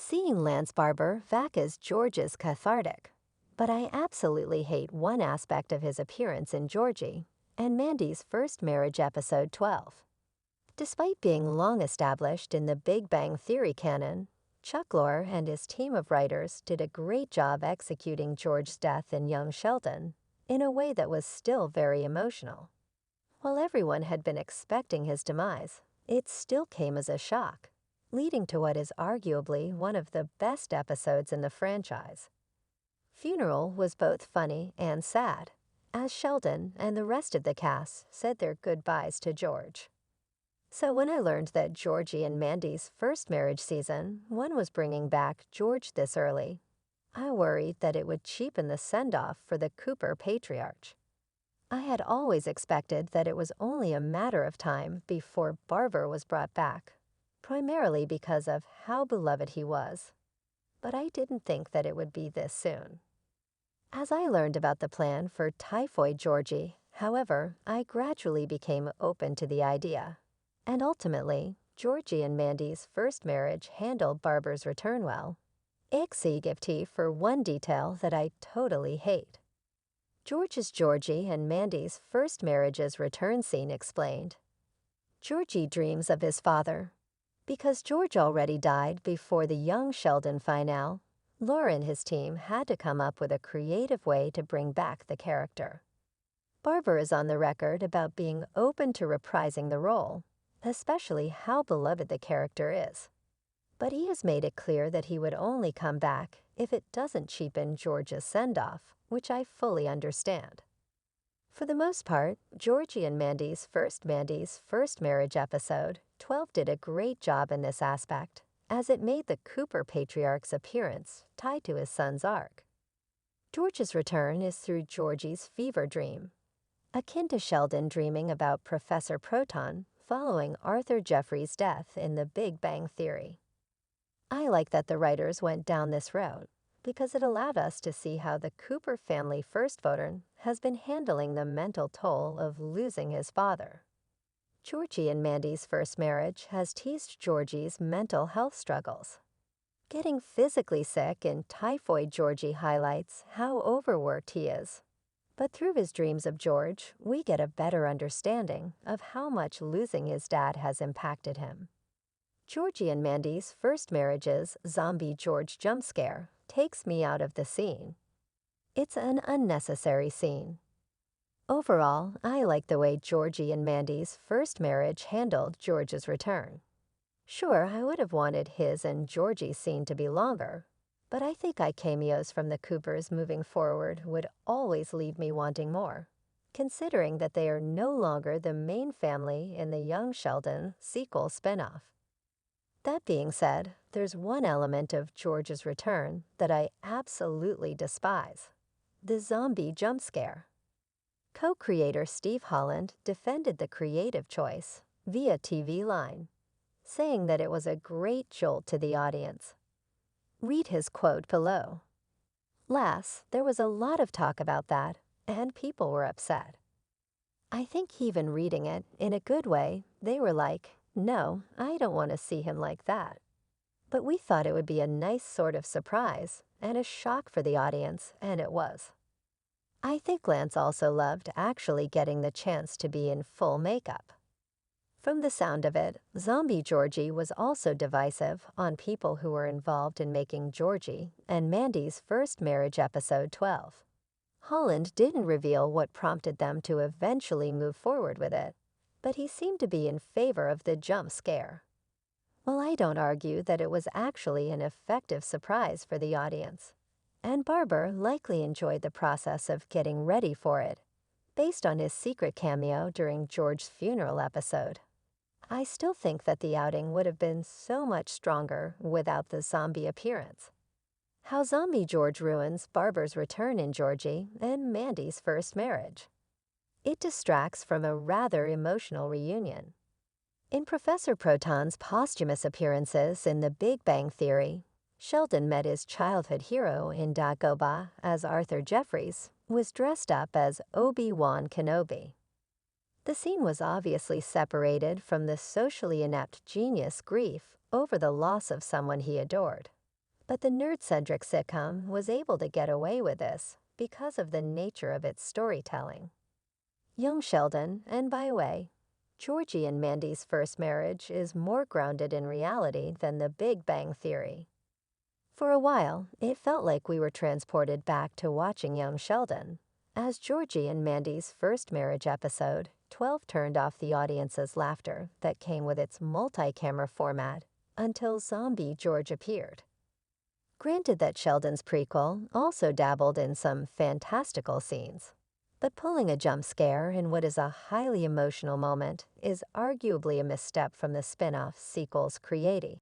Seeing Lance Barber back as George is cathartic, but I absolutely hate one aspect of his appearance in Georgie and Mandy's first marriage episode 12. Despite being long established in the Big Bang Theory canon, Chuck Lorre and his team of writers did a great job executing George's death in young Sheldon in a way that was still very emotional. While everyone had been expecting his demise, it still came as a shock, leading to what is arguably one of the best episodes in the franchise. Funeral was both funny and sad, as Sheldon and the rest of the cast said their goodbyes to George. So when I learned that Georgie and Mandy's first marriage season one was bringing back George this early, I worried that it would cheapen the send-off for the Cooper patriarch. I had always expected that it was only a matter of time before Barber was brought back, primarily because of how beloved he was. But I didn't think that it would be this soon. As I learned about the plan for Typhoid Georgie, however, I gradually became open to the idea. And ultimately, Georgie and Mandy's first marriage handled Barber's return well. Except for one detail that I totally hate. George's Georgie and Mandy's first marriage's return scene explained. Georgie dreams of his father. Because George already died before the young Sheldon finale, Lorre and his team had to come up with a creative way to bring back the character. Barber is on the record about being open to reprising the role, especially how beloved the character is. But he has made it clear that he would only come back if it doesn't cheapen George's send-off, which I fully understand. For the most part, Georgie and Mandy's first marriage episode 12 did a great job in this aspect, as it made the Cooper patriarch's appearance tied to his son's arc. George's return is through Georgie's fever dream, akin to Sheldon dreaming about Professor Proton following Arthur Jeffries' death in The Big Bang Theory. I like that the writers went down this road, because it allowed us to see how the Cooper family first voter has been handling the mental toll of losing his father. Georgie and Mandy's first marriage has teased Georgie's mental health struggles. Getting physically sick in Typhoid Georgie highlights how overworked he is. But through his dreams of George, we get a better understanding of how much losing his dad has impacted him. Georgie and Mandy's first marriage's zombie George jump scare takes me out of the scene. It's an unnecessary scene. Overall, I like the way Georgie and Mandy's first marriage handled George's return. Sure, I would have wanted his and Georgie's scene to be longer, but I think cameos from the Coopers moving forward would always leave me wanting more, considering that they are no longer the main family in the Young Sheldon sequel spinoff. That being said, there's one element of George's return that I absolutely despise: the zombie jump scare. Co-creator Steve Holland defended the creative choice via TV Line, saying that it was a great jolt to the audience. Read his quote below. Last, there was a lot of talk about that, and people were upset. I think even reading it, in a good way, they were like, no, I don't want to see him like that. But we thought it would be a nice sort of surprise and a shock for the audience, and it was. I think Lance also loved actually getting the chance to be in full makeup. From the sound of it, Zombie Georgie was also divisive on people who were involved in making Georgie and Mandy's first marriage episode 12. Holland didn't reveal what prompted them to eventually move forward with it, but he seemed to be in favor of the jump scare. Well, I don't argue that it was actually an effective surprise for the audience, and Barber likely enjoyed the process of getting ready for it, based on his secret cameo during George's funeral episode. I still think that the outing would have been so much stronger without the zombie appearance. How Zombie George ruins Barber's return in Georgie and Mandy's first marriage. It distracts from a rather emotional reunion. In Professor Proton's posthumous appearances in The Big Bang Theory, Sheldon met his childhood hero in Dagobah as Arthur Jeffries was dressed up as Obi-Wan Kenobi. The scene was obviously separated from the socially inept genius grief over the loss of someone he adored. But the nerd-centric sitcom was able to get away with this because of the nature of its storytelling. Young Sheldon, and by the way, Georgie and Mandy's first marriage is more grounded in reality than the Big Bang Theory. For a while, it felt like we were transported back to watching Young Sheldon, as Georgie and Mandy's first marriage episode 12 turned off the audience's laughter that came with its multi-camera format until Zombie George appeared. Granted that Sheldon's prequel also dabbled in some fantastical scenes, but pulling a jump scare in what is a highly emotional moment is arguably a misstep from the spin-off sequel's creative.